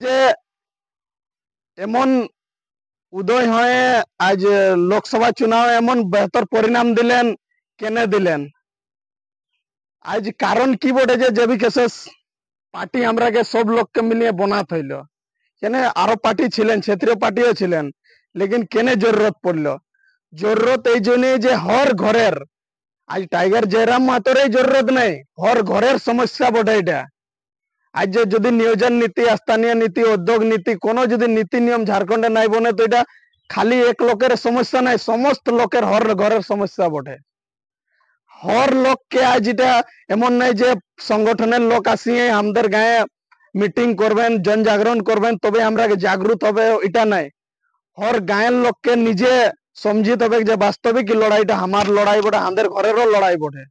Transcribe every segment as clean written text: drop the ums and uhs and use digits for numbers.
যে এমন উদয় হয়ে আজ লোকসভা চুনাও এমন বেহতর পরিণাম দিলেন, কেনে দিলেন? আজ কারণ কি বটে যে জেবিকেসএস পার্টি আমরাকে সব লোককে মিলিয়ে বনাত হইল। কেনে আরো পার্টি ছিলেন, ক্ষেত্রীয় পার্টিও ছিলেন, লেকিন কেনে জরুরত পড়লো? জরুরত এই জন্যে যে হর ঘরের, আজ টাইগার জয়রাম মাতরেই জরুরত নেই, হর ঘরের সমস্যা বটে এটা। আজ যে যদি নিয়োজন নীতি, স্থানীয় নীতি, উদ্যোগ নীতি, কোনো যদি নীতি নিয়ম ঝাড়খণ্ডে নাই বনে, তো এটা খালি এক লোকের সমস্যা নাই, সমস্ত লোকের হর ঘরের সমস্যা বটে। হর লোককে আজ এটা এমন নাই যে সংগঠনের লোক আসিয়ে আমাদের গায়ে মিটিং করবেন, জনজাগরণ করবেন তবে আমরা জাগরুক হবে, এটা নাই। হর গায়ের লোককে নিজে সমঝিত হবে যে বাস্তবিক লড়াইটা আমার লড়াই বটে, আমাদের ঘরেরও লড়াই বটে।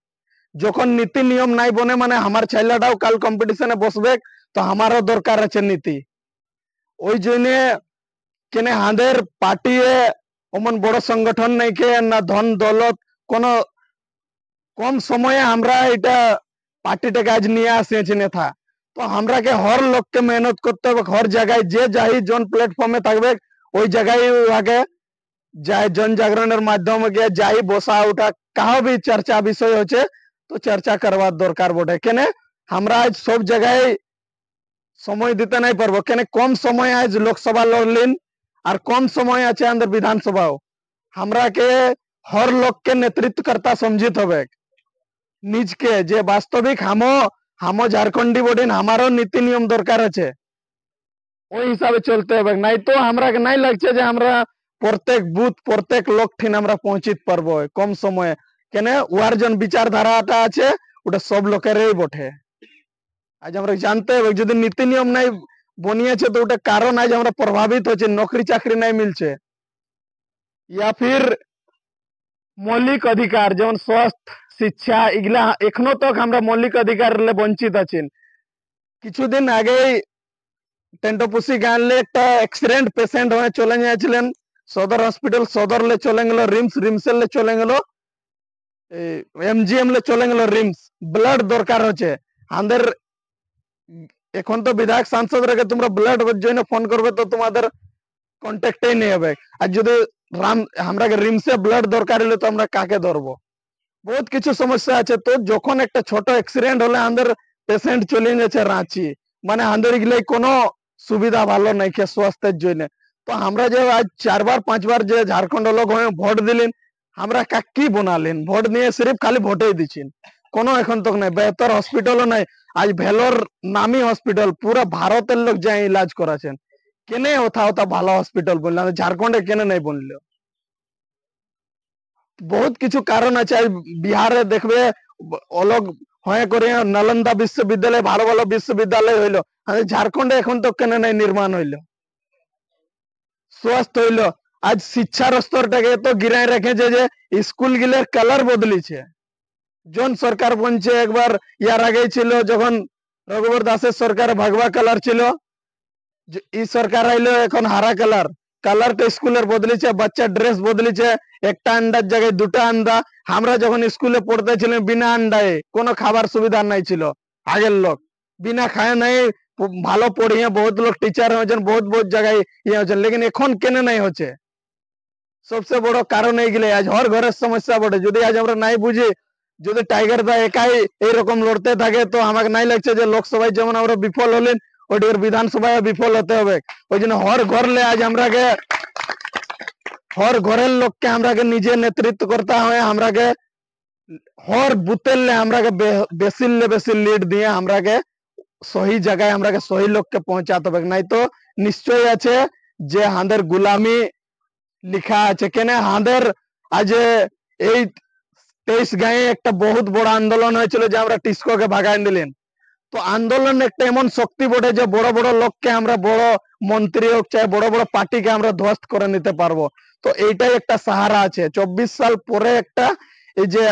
যখন নীতি নিয়ম নাই বনে মানে আমার ছেলেটাও কাল কম্পিটিশনে বসবে, তো আমারও দরকার আছে নীতি। ওই জন্য কেনে আমাদের পার্টি অমন বড় সংগঠন নাই কে না ধন দৌলত, কোন কম সময়ে আমরা এটা পার্টিটাকে আজ নিয়ে আসিয়েছি নেতা। তো আমরাকে হর লোককে মেহনত করতে হবে, হর জায়গায় যে যাই জন প্ল্যাটফর্মে থাকবে ওই জায়গায় আগে যাই জন জাগরণের মাধ্যমে গিয়ে যাই বসা উঠা কাহো भी চর্চা বিষয় হচ্ছে তো চর্চা করবার দরকার বটে। কেনে আমরা আজ সব জায়গায় সময় দিতে নাই পারবো, কেনে কম সময় আজ লোকসভা লড়লেন আর কম সময় আছে আমাদের বিধানসভাও। আমরাকে হর লোককে নেতৃত্বকর্তা সমঝিত হবে নিজকে, যে বাস্তবিক হামো হামো ঝাড়খণ্ডী বডিন আমারও নীতি নিয়ম দরকার আছে, ওই হিসাবে চলতে হবে। নাই তো আমরা নাই লাগছে যে আমরা প্রত্যেক বুথ প্রত্যেক লোক ঠিন আমরা পৌঁছিতে পারবো কম সময়ে। কেন ওয়ার জন বিচারধারাটা আছে ওটা সব লোকেরই বটে। আজ আমরা জানতে হবে যদি নীতি নিয়ম নাই বনিয়েছে তো ওটা কারণ আজ আমরা প্রভাবিত হচ্ছে, নকরি চাকরি নাই মিলছে, ইয়া ফির মৌলিক অধিকার যেমন স্বাস্থ্য, শিক্ষা, এগুলা এখনো তক আমরা মৌলিক অধিকার বঞ্চিত আছি। কিছুদিন আগেই টেন্টোপুসি গাঁলে একটা অ্যাক্সিডেন্ট পেশেন্ট হয়ে চলে গিয়েছিলেন সদর হসপিটাল, সদর লে চলে গেল রিমস, রিমসের লে চলে গেল এমজিএম লে চলে গেল রিমস। ব্লাড দরকার হচ্ছে আমাদের, এখন তো বিধায়ক সাংসদ রেখে তোমরা ব্লাড জন্য ফোন করবে তো তোমাদের কন্ট্যাক্টেই নেই হবে। আর যদি রাম আমরা রিমসে ব্লাড দরকার হলে তো আমরা কাকে ধরবো? বহুত কিছু সমস্যা আছে। তো যখন একটা ছোট অ্যাক্সিডেন্ট হলে আমাদের পেশেন্ট চলে যাচ্ছে রাঁচি, মানে আমাদের এগুলো কোনো সুবিধা ভালো নাই কে স্বাস্থ্যের জন্য। তো আমরা যে আজ 4 বার 5 বার যে ঝাড়খণ্ড লোক হয়ে ভোট দিলেন, আমরা কি বনালেন? ভোট নিয়ে সির্ফ খালি ভোটেই দিচ্ছেন, কোনো এখন তক নাই বেহতর হসপিটালও নাই। আজ ভেলোর নামি হসপিটাল পুরো ভারতের লোক যাই ইলাজ করাছেন, কেনে ওথা ওথা ভালো হসপিটাল বললাম ঝাড়খণ্ডে কেনে নাই বললো? বহুত কিছু কারণ আছে। আজ বিহারে দেখবে অলগ হয়ে করে নালন্দা বিশ্ববিদ্যালয় ভালো ভালো বিশ্ববিদ্যালয় হইলো, ঝাড়খণ্ডে এখন তো কেন নাই নির্মাণ হইলো, স্বাস্থ্য হইলো। আজ শিক্ষার স্তরটাকে তো গিরায় রেখেছে যে স্কুল গিলের কালার বদলিছে। জন সরকার বলছে একবার ইয়ার আগে ছিল যখন রঘুবর দাসের সরকার ভাগবা কালার ছিল, ই সরকার আইলো এখন হারা কালার। কালারটা স্কুলের বদলিছে, বাচ্চা ড্রেস বদলিছে, একটা আন্ডার জায়গায় দুটা আন্ডা। আমরা যখন স্কুলে পড়তে ছিলাম বিনা আন্ডায় কোনো খাবার সুবিধা নাই ছিল, আগের লোক বিনা খায় নাই ভালো পড়িয়ে বহুত লোক টিচার হয়েছেন, বহুত বহুত জায়গায় ইয়ে হয়েছেন, লেকিন এখন কেন নাই হচ্ছে? সবচেয়ে বড় কারণ এইগুলো আজ হর ঘরের সমস্যা বটে। যদি আজ আমরা নাই বুঝি, যদি টাইগার দা একাই এইরকম লড়তে থাকে তো আমাকে নাই লাগছে যে লোকসভায় যেমন আমরা বিফল হলেন ওইটার বিধানসভায় বিফল হতে হবে। ওই জন্য হর ঘরলে আজ আমরাকে হর ঘরের লোককে আমরাকে নিজে নেতৃত্ব করতে হয়। আমরাকে হর বুথের আমরাকে বেশি লিড দিয়ে আমরাকে সহি জায়গায় আমরাকে সহি লোককে পৌঁছাতে হবে। নাই তো নিশ্চয় আছে যে আমাদের গুলামি লিখা আছে। কেন আমাদের আজ এই 23 গায়ে একটা বহুত বড় আন্দোলন হয়েছিল যে আমরা টিস্কোকে ভাগাই দিলেন। তো আন্দোলন একটা এমন শক্তি বটে যে বড় বড় লোককে আমরা, বড় মন্ত্রী হোক চাই বড় বড় পার্টিকে আমরা ধ্বস্ত করে নিতে পারবো। তো এইটাই একটা সাহারা আছে। 24 সাল পরে একটা এই যে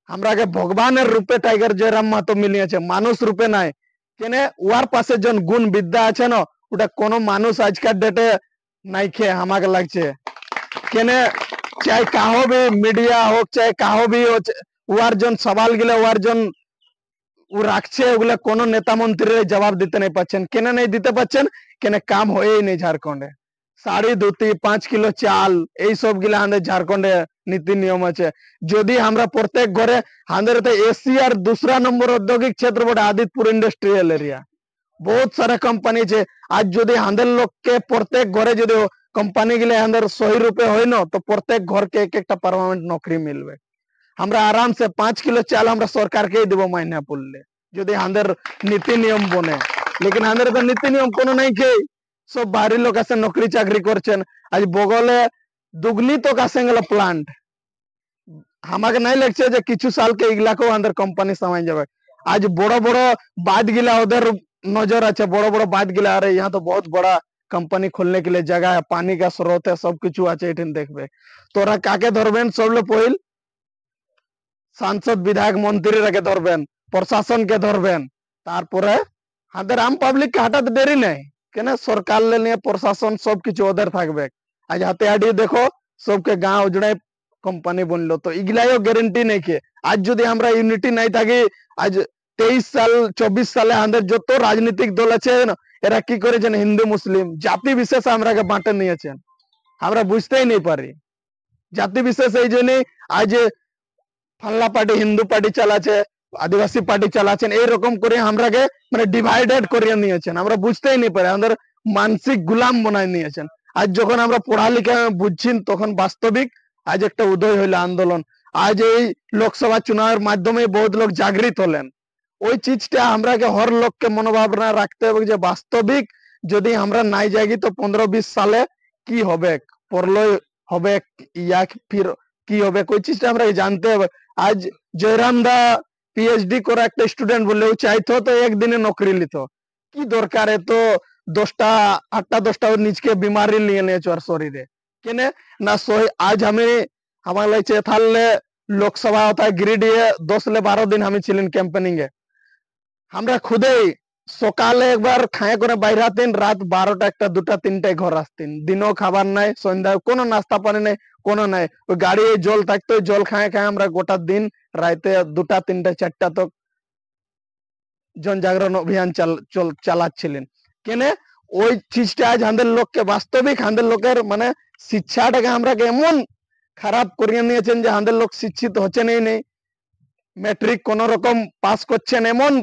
আমরাকে ভগবানের রূপে টাইগার জয়রাম মাতো মিলিয়েছে, মানুষ রূপে নাই। কেন ওয়ার পাশে জন গুণ বিদ্যা আছে না, ওটা কোনো মানুষ আজকার ডেটে নাই খেয়ে আমাকে লাগছে। কেনে চাहे কাহো भी मीडिया হোক চাहे কাহো भी ওয়ার জন সवाल গিলে ওয়ার জন ও রাখছে, ওগুলা কোনো নেতা মন্ত্রীরা জবাব দিতে नहीं পাচ্ছেন। কেন नहीं দিতে পাচ্ছেন? কেন কাম হয়েই নেই ঝাড়খণ্ডে। শাড়ি ধুতি 5 কিলো চাল এই সব গিলা আমাদের ঝাড়খণ্ডে নীতি নিয়ম আছে। যদি আমরা প্রত্যেক ঘরে আমাদের তো এশিয়ার दूसरा নম্বর औद्योगिक क्षेत्र বটে আদিতপুর ইন্ডাস্ট্রিয়াল এরিয়া। बहुत सारा कंपनी छे। आज যদি আমাদের লোককে প্রত্যেক ঘরে যদি কোম্পানি গিলা আমাদের 100 রুপে হয় না, তো প্রত্যেক ঘরকে এক একটা পার্মানেন্ট নকরি মিলবে। আমরা আরাম से 5 কিলো চাল আমরা সরকারকেই দেব মাইনা পড়লে, যদি আমাদের নীতি নিয়ম বনে। लेकिन আমাদের তো নীতি নিয়ম কোনো নাই কে, সব বাইরের লোক আছে নকরি চাকরি করছেন। আজ বগলে দুগনি তো কাছে গেল প্লান্ট। আমাকে নাই লাগছে যে কিছু সালকে এগুলাকেও আমাদের কোম্পানি সামাই যাবে। आज বড় বড় बात गिला उधर नजर আছে, বড় বড় बात गिला। अरे यहाँ तो बहुत बड़ा कंपनी खोलने के लिए जगह है, पानी का स्रोत है, सब কিছু আছে। এখান দেখবে তোরা কাকে ধরবেন? সবলে পহিল সাংসদ বিধায়ক মন্ত্রীরাকে ধরবেন, প্রশাসনকে ধরবেন, তারপরে আমাদের আম পাবলিককে হাঁটাতে দেরি নেই। কেন? সরকার নিয়ে প্রশাসন সবকিছু ওদের থাকবে। আজ হাতে হাঁটিয়ে দেখো সবকে গাঁ উজড়ায় কোম্পানি বনলো, তো এগুলাইও গ্যারেন্টি নেই কে। আজ যদি আমরা ইউনিটি নাই থাকি, আজ 23 সাল 24 সালে আমাদের যত রাজনৈতিক দল আছে এরা কি করেছেন? হিন্দু মুসলিম জাতি বিশেষ আমরাকে বাঁটে নিয়েছেন, আমরা বুঝতেই নেই পারি। জাতি বিশেষ এই জন্যই আজ ফাল্লা পার্টি হিন্দু পার্টি চালাচ্ছে, আদিবাসী পার্টি চালাচ্ছেন, এইরকম করে আমরাকে মানে ডিভাইডেড করিয়ে নিয়েছেন। আমরা বুঝতেই নেই পারি, আমাদের মানসিক গুলাম বানাই নিয়েছেন। আজ যখন আমরা পড়ালেখা বুঝছি তখন বাস্তবিক আজ একটা উদয় হইল আন্দোলন। আজ এই লোকসভা চুনাবের মাধ্যমে বহুত লোক জাগৃত হলেন। ওই চিজটা আমরাকে হর লোককে মনোভাবনা রাখতে হবে যে বাস্তবিক যদি আমরা নাই জাগি তো 15-20 সালে কি হবে, প্রলয় হবে ইয়া ফির কি হবে, ওই চিজটা আমরা জানতে হবে। আজ জয়রাম দা পিএইচডি করা একটা স্টুডেন্ট বললে ও চাইতো তো একদিনে নকরি লিত, কি দরকার এ তো 10টা 8টা 10টা নিজকে বিমারি নিয়ে নিয়েছো আর শরীরে কেনে না সহি। আজ আমি আমার লাগছে থাকলে লোকসভা হতা গিরিডিয়ে 10-12 দিন আমি ছিলেন ক্যাম্পেনিং এ। আমরা খুদেই সকালে একবার খায় করে বাইরে আসতেন, রাত 12টা 1টা 2টা 3টায় ঘর আসতেন। দিনও খাবার নাই, সন্ধ্যায় কোনো নাস্তা পানি নাই, কোনো নাই। ওই গাড়ি জল থাকতো, জল খায় খায় আমরা গোটা দিন রাতে 2টা 3টা 4টা তক জনজাগরণ অভিযান চালাচ্ছিলেন। কেনে ওই চিজটা আজ আমাদের লোককে বাস্তবিক আমাদের লোকের মানে শিক্ষাটাকে আমরা এমন খারাপ করিয়ে নিয়েছেন যে আমাদের লোক শিক্ষিত হচ্ছে নেই। ম্যাট্রিক কোন রকম পাস করছেন, এমন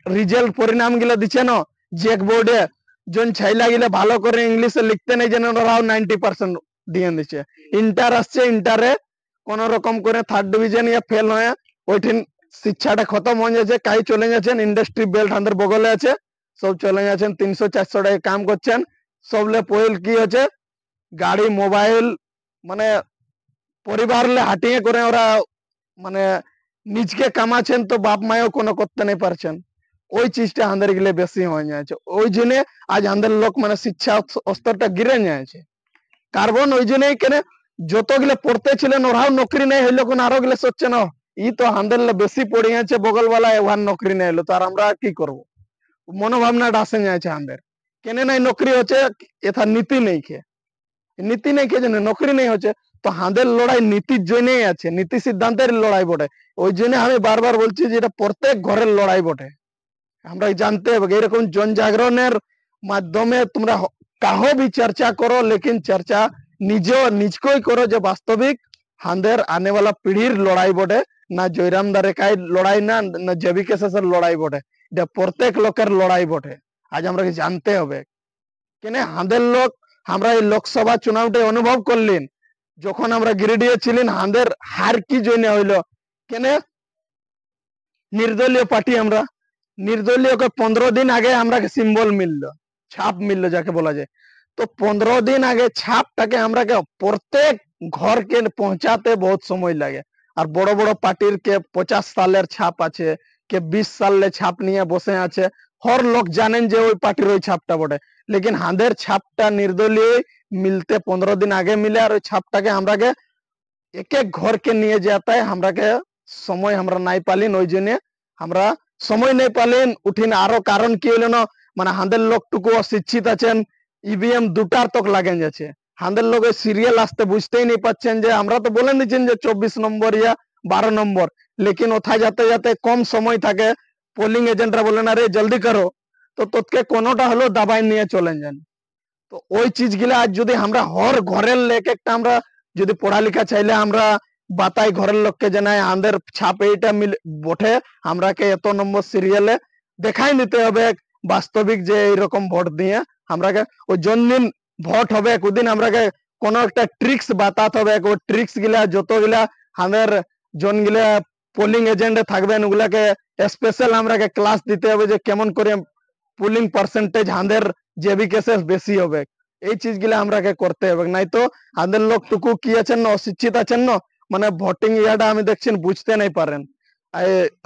রিজাল্ট পরিণাম গুলো দিচ্ছে না জেক বোর্ডে জন ছাইলা গিলে ভালো করে ইংলিশে লিখতে নেই যেন ওরাও 90% দিয়ে দিচ্ছে। ইন্টার আসছে, ইন্টারে কোন রকম করে 3rd ডিভিশন ইয়া ফেল হয়ে ওইঠিন শিক্ষাটা খতম হয়ে যাচ্ছে। কাই চলে যাচ্ছেন ইন্ডাস্ট্রি বেল্ট আমাদের বগলে আছে, সব চলে যাচ্ছেন 300-400 টাকা কাম করছেন। সবলে পয়েল কি হচ্ছে গাড়ি মোবাইল মানে পরিবার হাঁটিয়ে করে ওরা মানে নিজকে কামাচ্ছেন, তো বাপ মায়ও কোনো করতে নেই পারছেন। ওই চিজটা আমাদের গেলে বেশি হয়ে যাচ্ছে। ওই জন্য আজ আমাদের লোক মানে শিক্ষা স্তরটা গিরে যাচ্ছে। কার্বন ওই জন্যই কেন যতগুলো পড়তে ছিলেন ওরাও নকরি নেই হইলো, কোন আরো গুলো সোচ্ছে না ই তো আমাদের বেশি পড়ে যাচ্ছে বগলওয়ালা ওহার নকরি নেই হলো, তো আর আমরা কি করব? মনোভাবনাটা আসে যাচ্ছে আমাদের। কেন নাই নকরি হচ্ছে? এথা নীতি নেই খে, নীতি নেই কে জন্য নকরি নেই হচ্ছে। তো আমাদের লড়াই নীতির জন্যই আছে, নীতি সিদ্ধান্তের লড়াই বটে। ওই জন্য আমি বারবার বলছি যে এটা প্রত্যেক ঘরের লড়াই বটে। আমরা জানতে হবে এরকম জনজাগরণের মাধ্যমে তোমরা কাহো भी चर्चा करो, लेकिन चर्चा নিজকেই করো যে বাস্তবিক আমাদের আনে वाला পিঢ়ির লড়াই বটে, না জয়রাম দা রেখায় লড়াই না জেবিকে শেষের লড়াই বটে, এটা প্রত্যেক লোকের লড়াই বটে। আজ আমরা জানতে হবে কেন আমাদের লোক আমরা এই লোকসভা চুনাওটা অনুভব করলেন যখন আমরা গিরিডিয়ে ছিলেন। আমাদের হার কি জন্য হইলো? কেন নির্দলীয় পার্টি, আমরা নির্দলীয় 15 দিন আগে আমরা সিম্বল মিললো, ছাপ মিললো যাকে বলা যায়। তো 15 দিন আগে ছাপটাকে আমরা প্রত্যেক ঘরকে পৌঁছাতে বহুত সময় লাগে। আর বড় বড় পার্টির কে 50 সালের ছাপ আছে, কে 20 সালের ছাপ নিয়ে বসে আছে। হর লোক জানেন যে ওই পার্টির ওই ছাপটা বটে, লেকিন হাঁদের ছাপটা নির্দলীয় মিলতে 15 দিন আগে মিলে। আর ওই ছাপটাকে আমরাকে এক এক ঘরকে নিয়ে যেতে আমরাকে সময় আমরা নাই পালিন। ওই জন্য আমরা সময় নেই পালিন উঠিন। আরো কারণ কি হইল না মানে হাঁদের লোকটুকু অশিক্ষিত আছেন, ইভিএম 2টার তক লাগেন যাচ্ছে। হাঁদের লোক সিরিয়াল আসতে বুঝতেই নেই পাচ্ছেন যে আমরা তো বলে দিচ্ছেন যে 24 নম্বর ইয়া 12 নম্বর, লেকিন ওথায় যাতে যাতে কম সময় থাকে পোলিং এজেন্টরা বলেন আরে জলদি করো, তো তোকে কোনোটা হলো দাবাই নিয়ে চলে যান। তো ওই চিজগুলা আজ যদি আমরা হর ঘরের এক একটা আমরা যদি পড়ালেখা চাইলে আমরা বাতাই ঘরের লোককে জানাই আমাদের ছাপ এইটা বটে, আমরাকে এত নম্বর সিরিয়ালে দেখাই নিতে হবে বাস্তবিক যে এইরকম ভোট দিয়ে আমরাকে ওই জন্মদিন ভোট হবে ওদিন আমরাকে কোনো একটা ট্রিক্স বাতাতে হবে। ওই ট্রিক্স গুলা যতগুলা আমাদের জনগুলা পোলিং এজেন্টে থাকবেন ওগুলাকে স্পেশাল আমরাকে ক্লাস দিতে হবে যে কেমন করে পুলিং পার্সেন্টেজ আমাদের জেবি কেসে বেশি হবে। এই চিজগুলা আমরাকে করতে হবে, নাই তো আমাদের লোক টুকু কি আছেন না অশিক্ষিত আছেন না, মানে ভোটিং ইয়াটা আমি দেখছেন বুঝতে নাই পারেন।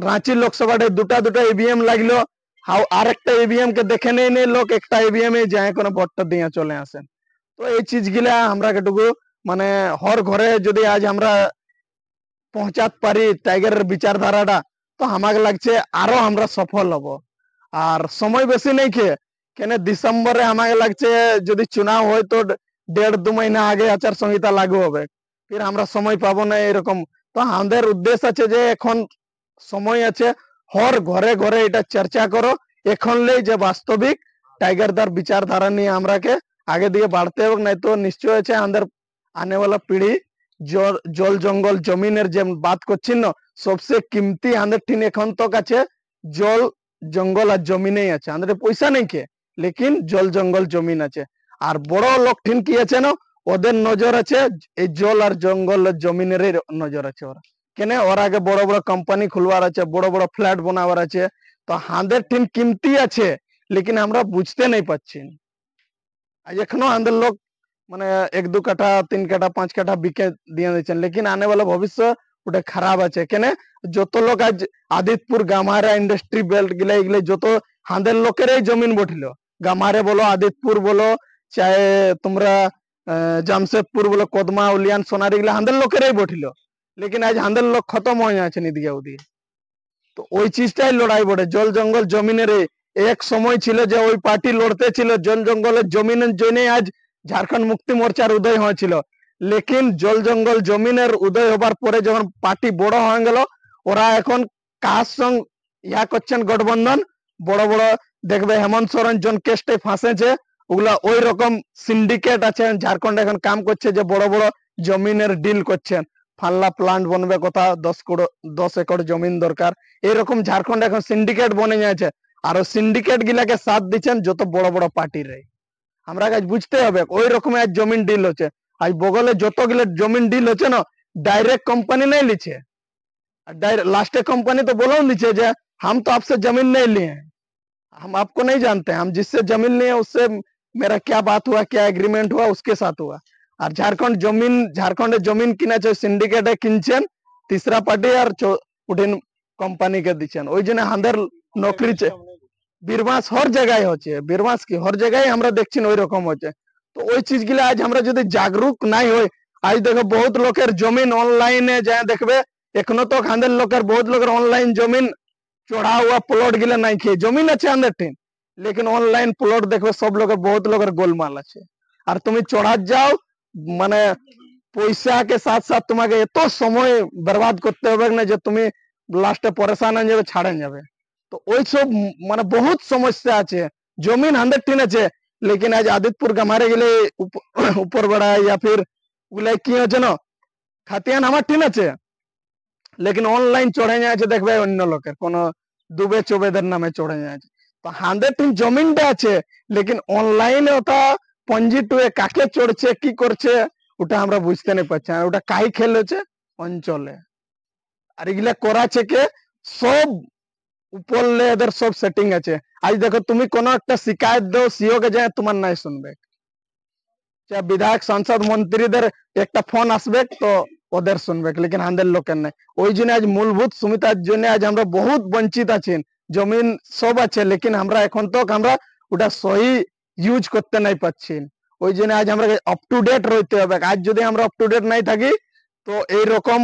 রাঁচি লোকসভাতে দুটা দুটা ইভিএম লাগলো, আর একটা ইভিএম কে দেখে নেই লোক, একটা ইভিএম এ যায় কোনো ভোটটা দিয়ে চলে আসেন। তো এই চিজগুলা আমরা কেটুকু মানে হর ঘরে যদি আজ আমরা পৌঁছাতে পারি টাইগারের বিচারধারাটা, তো আমাকে লাগছে আরো আমরা সফল হব। আর সময় বেশি নেই কেন ডিসেম্বরে আমাকে লাগছে যদি চুনাव হয় তো 1.5-2 মহিনা আগে আচার সংহিতা লাগু হবে, ফির আমরা সময় পাবো না এরকম। তো আমাদের উদ্দেশ্য আছে যে এখন সময় আছে, হর ঘরে ঘরে এটা চর্চা করো এখন লেই যে বাস্তবিক টাইগারদার বিচারধারা নিয়ে আমরাকে আগে দিয়ে বাড়তে হবে, নাই তো নিশ্চয় আছে আমাদের আনেওয়ালা পিढ़ी জল জঙ্গল জমিনের যে বাত করছেন না, সবচেয়ে কিমতি আমাদের ঠিন এখন তক আছে জল জঙ্গল আর জমিনেই আছে। আমাদের পয়সা নেই লেকিন জল জঙ্গল জমিন আছে। আর বড় লোক ঠিন কি আছে না, ওদের নজর আছে এই জল আর জঙ্গল জমিনের নজর আছে। ওরা কেন ওর আগে বড় বড় কোম্পানি খুলবার আছে, বড় বড় ফ্ল্যাট বানাবার আছে, তো আমাদের ঠিন কিমতি আছে লেকিন আমরা বুঝতে নাই পাচ্ছি। আজ এখনো আমাদের লোক মানে 1-2 কাঠা 3 কাঠা 5 কাঠা বিকে দিয়ে দিচ্ছেন, লেকিন আনে वाला ভবিষ্য ওটা খারাপ আছে। কেন যত লোক আজ আদিতপুর গামারা ইন্ডাস্ট্রি বেল্ট গিলা এগুলো যত হাঁদের লোকেরই জমিন বঠিল, গামারে বলো আদিতপুর বলো চাहे তোমরা জামশেদপুর বলো কদমা উলিয়ান সোনারি গুলা হাঁদের লোকেরই বঠিল, লেকিন আজ হাঁদের লোক খতম হয়ে যাচ্ছে নিদিকে ওদিকে। তো ওই চিজটাই লড়াই বটে জল জঙ্গল জমিনের। এক সময় ছিল যে ওই পার্টি লড়তে ছিল জল জঙ্গলের জমিনের জন্য আজ ঝাড়খণ্ড মুক্তি মোর্চার উদয় হয়েছিল, লেকিন জল জঙ্গল জমিনের উদয় হবার পরে যখন পার্টি বড় হয়ে গেল, ওরা এখন কার সঙ্গ ইয়া করছেন গঠবন্ধন, বড় বড় দেখবে হেমন্ত সোরেন জন কেসটে ফাঁসেছে, ওগুলা ওই রকম সিন্ডিকেট আছে ঝাড়খণ্ড এখন কাম করছে যে বড় বড় জমিনের ডিল করছেন, ফাল্লা প্লান্ট বনবে কথা 10 একর জমিন দরকার, এরকম ঝাড়খণ্ড এখন সিন্ডিকেট বনে যাচ্ছে। আর সিন্ডিকেট গিলাকে সাথ দিচ্ছেন যত বড় বড় পার্টির। আমরা আজ বুঝতে হবে ওই রকম আজ জমিন ডিল হচ্ছে। আজ বগলে যতগুলো জমিন ডিল হচ্ছে না, डायरेक्ट कंपनी नहीं लीचे, लास्ट कंपनी तो बोलो नीचे जे हम तो आपसे जमीन नहीं लिए हैं, हम आपको नहीं जानते, हम जिससे जमीन लिए उससे मेरा क्या बात हुआ, क्या एग्रीमेंट हुआ, उसके साथ हुआ। और झारखंड जमीन किना चाहिए सिंडिकेट किनছেন तीसरा पार्टी और उठिन कंपनी के दिচ্ছেন, ওই জন্য আমাদের নকরি বীরবাস হর জায়গায় হচ্ছে, বীরবাস কি হর জায়গায় আমরা দেখছি ওই রকম হচ্ছে। তো ওই চিজগুলো আজ আমরা যদি জাগরুক নাই হই, আজ দেখো বহুত লোকের জমিন অনলাইনে যায় দেখবে, এখনো তো আমাদের লোকের বহুত লোকের অনলাইন জমিন চড়া हुआ প্লট গিলা নাই খেয়ে জমিন আছে আমাদের টিন, লেকিন অনলাইন প্লট দেখবে সব লোকের বহুত লোকের গোলমাল আছে। আর তুমি চড়া যাও মানে পয়সা के साथ साथ তোমাকে এত সময় বরবাদ করতে হবে না যে তুমি লাস্টে পরেশান হয়ে যাবে, ছাড়েন যাবে। তো ওই সব মানে বহুত সমস্যা আছে, জমিন 100 আছে, লেকিন আজ আদিতপুর গামারে গেলে উপর বড়া या फिर ওগুলাই কি হচ্ছে না খাতিয়ান আমার ঠিক আছে, লেকিন অনলাইন চড়ে যাচ্ছে দেখবে অন্য লোকের কোন দুবে চোবেদের নামে চড়ে যাচ্ছে। তো হাঁদের ঠিক জমিনটা আছে, লেকিন অনলাইনে ওটা পঞ্জি টুয়ে কাকে চড়ছে কি করছে ওটা আমরা বুঝতে না পারছি, আর ওটা কাই খেল হচ্ছে অঞ্চলে। আর এগুলা করাছে কে সব উপরলে এদের সব সেটিং আছে। আজ দেখো তুমি কোনো একটা শিকায়ত দাও সিও কে যায় তোমার নাই শুনবে, চাहे বিধায়ক সাংসদ মন্ত্রীদের একটা ফোন আসবে তো ওদের শুনবে, লেকিন আমাদের লোকের নাই। ওই জন্য আজ মূলভূত সুবিধার জন্য আজ আমরা বহুত বঞ্চিত আছি, জমিন সব আছে লেকিন আমরা এখন তো আমরা ওটা সহি ইউজ করতে নাই পাচ্ছি। ওই জন্য আজ আমরা আপ টু ডেট রইতে হবে, আজ যদি আমরা আপ টু ডেট নাই থাকি তো এই রকম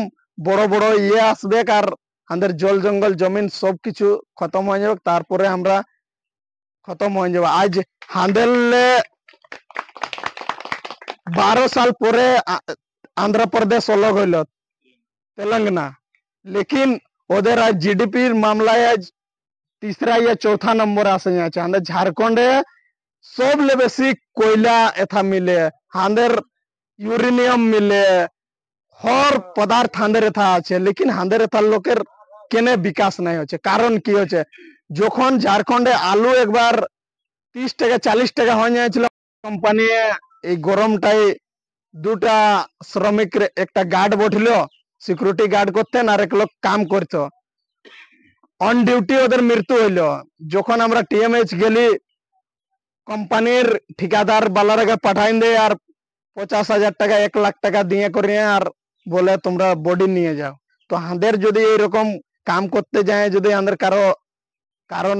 বড় বড় ইয়ে আসবে আর আমাদের জল জঙ্গল জমিন সবকিছু খতম হয়ে যাবে, তারপরে আমরা খতম হয়ে যাবে। আজ হাঁদেলে 12 साल পরে আন্ধ্র প্রদেশ अलग হইল তেলেঙ্গানা, লেকিন ওদের আজ জিডিপির মামলায় আজ तीसरा या चौथा नंबर आसे আছে আমাদের ঝাড়খণ্ডে सबले बेसी कोयला एथा मिले हांदेर यूरेनियम मिले हर पदार्थ हांदेर एथा আছে लेकिन हांदेर एथा लोकेर केने विकास नहीं होचे कारण की होचे যখন ঝাড়খণ্ডে আলু একবার 30 টাকা 40 টাকা হয়ে যাচ্ছিল কোম্পানি এই গরমটাই দুটা শ্রমিকের একটা গার্ড বঠিল সিকিউরিটি গার্ড করতেন আর এক লোক কাম করতো অন ডিউটি ওদের মৃত্যু হইলো যখন আমরা টিএমএইচ গেলি কোম্পানির ঠিকাদার বালারাকে পাঠাইন দেয় আর 50,000 টাকা 1 লাখ টাকা দিয়ে করে আর বলে তোমরা বডি নিয়ে যাও তো আমাদের যদি এরকম কাম করতে যায় যদি আমাদের কারণ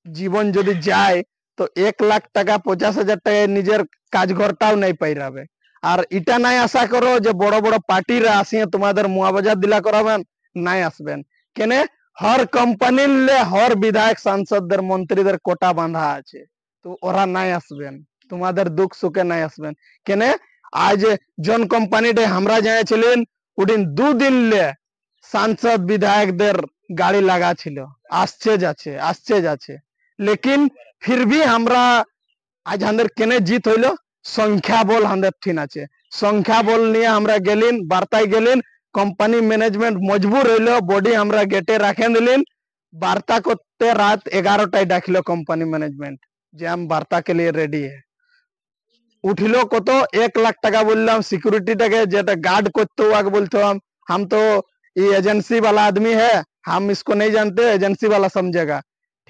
জীবন যদি যায় তো 1 লাখ টাকা 50,000 টাকা নিজের কাজ ঘরটাও নাই পাইরাবে আর এটা নাই আশা করো যে বড় বড় পার্টিরা আসিয়ে তোমাদের মুয়াবাজা দিলা করাবেন নাই আসবেন কেনে हर कंपनी हर विधायक सांसदদের মন্ত্রীদের কোটা বাঁধা আছে তো ওরা নাই আসবেন তোমাদের দুঃখ সুখে নাই আসবেন কেনে আজ জন কোম্পানিতে আমরা যাইছিলেন ওদিন দুদিন লে सांसद विधायकদের গাড়ি লাগা ছিল আসছে যাচ্ছে लेकिन फिर भी আমরা আজ আমাদের কেনে জিত হইলো সংখ্যা বল আমাদের ঠিক আছে সংখ্যা বল নিয়ে আমরা গেলিন বার্তায় গেলিন কোম্পানি ম্যানেজমেন্ট মজবুর হইলো বডি আমরা গেটে রাখেন দিলেন বার্তা করতে রাত 11টায় ডাকলো কোম্পানি ম্যানেজমেন্ট যে हम বার্তা के लिए रेडी है উঠিলো কত 1 লাখ টাকা বললাম সিকিউরিটিটাকে যেটা গার্ড করতে ওকে বলতাম हम तो ये एजेंसी वाला आदमी है हम इसको नहीं जानते एजेंसी वाला समझेगा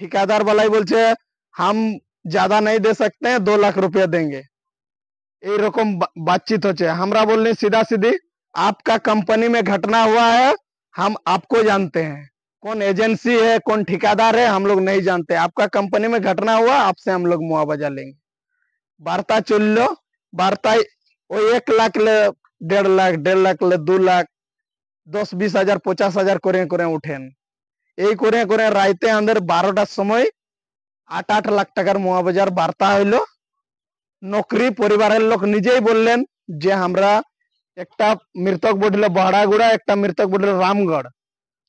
ठेकेदार वाला ही बोलছে हम ज्यादा नहीं दे सकते हैं 2 लाख रुपया देंगे এইরকম बातचीत হচ্ছে আমরা বললি सीधा सीधी आपका कंपनी में घटना हुआ है हम आपको जानते हैं कौन एजेंसी है कौन ठेकेदार है हम लोग नहीं जानते आपका कंपनी में घटना हुआ आपसे हम लोग मुआवजा लेंगे वार्ता चल लो वार्ता वो 1 लाख ले 1.5 लाख ले 2 लाख 10-20 हजार 50 हजार করে উঠেন এই করে রাইতে আমাদের 12টার সময় 8 লাখ টাকার মুআবজার বার্তা হইলো নকরি পরিবারের লোক নিজেই বললেন যে আমরা একটা মৃতক বডিল বড়াগুড়া একটা মৃতক বডিল রামগড়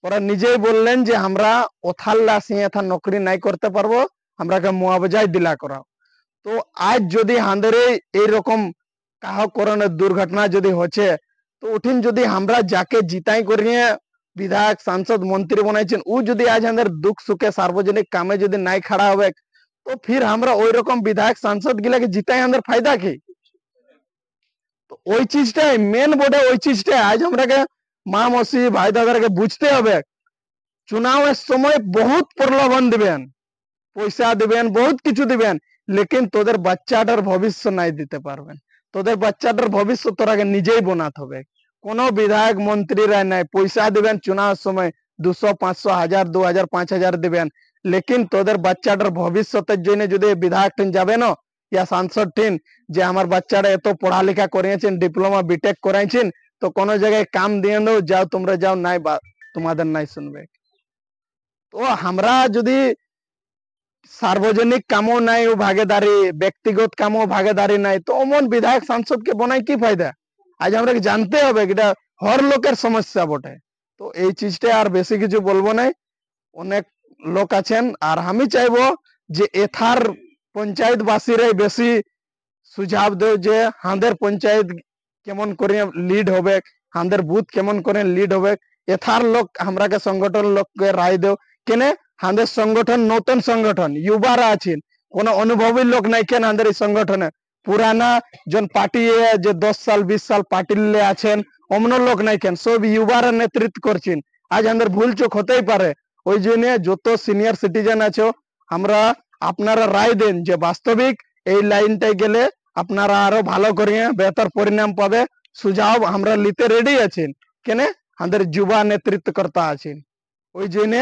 ওরা নিজেই বললেন যে আমরা ওথাল্লা সিএথা নকরি নাই করতে পারবো আমরাকে মুআবজাই দিলা করাও তো আজ যদি আমাদের এই রকম কাহ করণের দুর্ঘটনা যদি হচ্ছে তো উঠিন যদি আমরা যাকে জিতাই করিয়ে বিধায়ক सांसद মন্ত্রী বানাইছেন ও যদি আজ আমাদের দুঃখ সুখে সার্বজনিক কামে যদি নাই খাড়া হবে তো फिर আমরা ওই রকম বিধায়ক सांसद গিলাকে জিতাই আমাদের ফায়দা কি তো ওই চিজটাই মেন বোর্ডে ওই চিজটাই আজ আমরাকে মা মসি ভাই দাদাকে বুঝতে হবে চুনাওয়ের সময় বহুত প্রলোভন দিবেন পয়সা দিবেন বহুত কিছু দিবেন लेकिन তোদের বাচ্চাটার ভবিষ্যৎ নাই দিতে পারবেন তোদের বাচ্চাটার ভবিষ্যৎ তোরাকে নিজেই বানাতে হবে কোনো বিধায়ক মন্ত্রীরা নাই পয়সা দিবেন চুনাওয়ের সময় 200 500 1000 2000 5000 দিবেন लेकिन তোদের বাচ্চাটার ভবিষ্যতের জন্য যদি বিধায়ক টিন যাবে না या सांसद টিন যে আমার বাচ্চাটা এত পড়ালেখা করিয়েছেন ডিপ্লোমা বিটেক করাইছেন তো কোন জায়গায় কাম দিয়ে দাও যাও তোমরা যাও নাই তোমাদের নাই শুনবে তো আমরা যদি সার্বজনিক কামও নাই ও ভাগীদারি ব্যক্তিগত কামও ভাগীদারি নাই তো অমন বিধায়ক सांसद কে বনাই কি ফায়দা আজ আমরা জানতে হবে এটা হর লোকের সমস্যা বটে তো এই চিজটা আর বেশি কিছু বলবো না অনেক লোক আছেন আর আমি চাইবো যে এথার পঞ্চায়েত বাসীরাই বেশি সুঝাব দেও যে আমাদের পঞ্চায়েত কেমন করে লিড হবে আমাদের বুথ কেমন করে লিড হবে এথার লোক আমরাকে সংগঠন লোককে রায় দেও কেনে আমাদের সংগঠন নতুন সংগঠন युवाরা আছেন কোনো অনুভবী লোক নাই কেন আমাদের এই সংগঠনে পুরানা জন পার্টি যে 10 সাল 20 সাল পার্টি লে আছেন অমন লোক নাই কেন সব युवाরা নেতৃত্ব করছেন আজ আমাদের ভুল চোখ হতেই পারে ওই জন্য যত সিনিয়র সিটিজেন আছো আমরা আপনারা রায় দেন যে বাস্তবিক এই লাইনটাই গেলে আপনারা আরো ভালো করে বেহতর পরিণাম পাবে সুঝাব আমরা নিতে রেডি আছেন কেনে আমাদের যুবা নেতৃত্বকর্তা আছেন ওই জন্য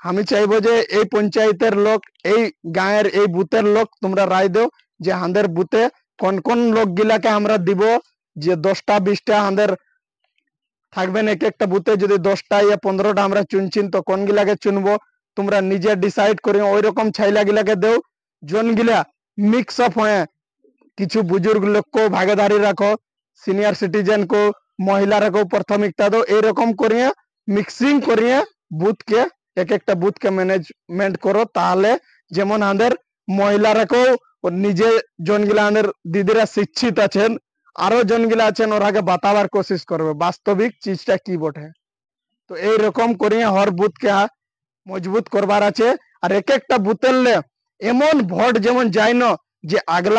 আমি চাইবো যে এই পঞ্চায়েতের লোক এই গায়ের এই বুথের লোক তোমরা রায় দাও যে আমাদের বুথে কোন কোন লোক গিলাকে আমরা দিব যে 10টা 20টা আমাদের থাকবেন এক একটা বুথে যদি 10টা या 15টা আমরা চুনছিন তো কোন গিলাকে চুনবো তোমরা নিজে ডিসাইড করে ওই রকম ছাইলা গিলাকে দেও জন গিলা মিক্স আপ হয়ে কিছু বুজুর্গ লোককে ভাগীদারি রাখো সিনিয়র সিটিজেন को মহিলারা को प्राथमिकता दो এই রকম করিয়ে মিক্সিং করিয়ে বুথ কে এক একটা বুথকে ম্যানেজমেন্ট করো, তাহলে যেমন আমাদের মহিলারাকেও নিজে জনগুলা আমাদের দিদিরা শিক্ষিত আছেন, আরো জনগুলা আছেন ওরাকে বাতাবার কোশিশ করবে বাস্তবিক চিজটা কি বটে। তো এইরকম করিয়ে হর বুথকে মজবুত করবার আছে। আর এক একটা বুথের এমন ভোট যেমন যায় না যে আগলা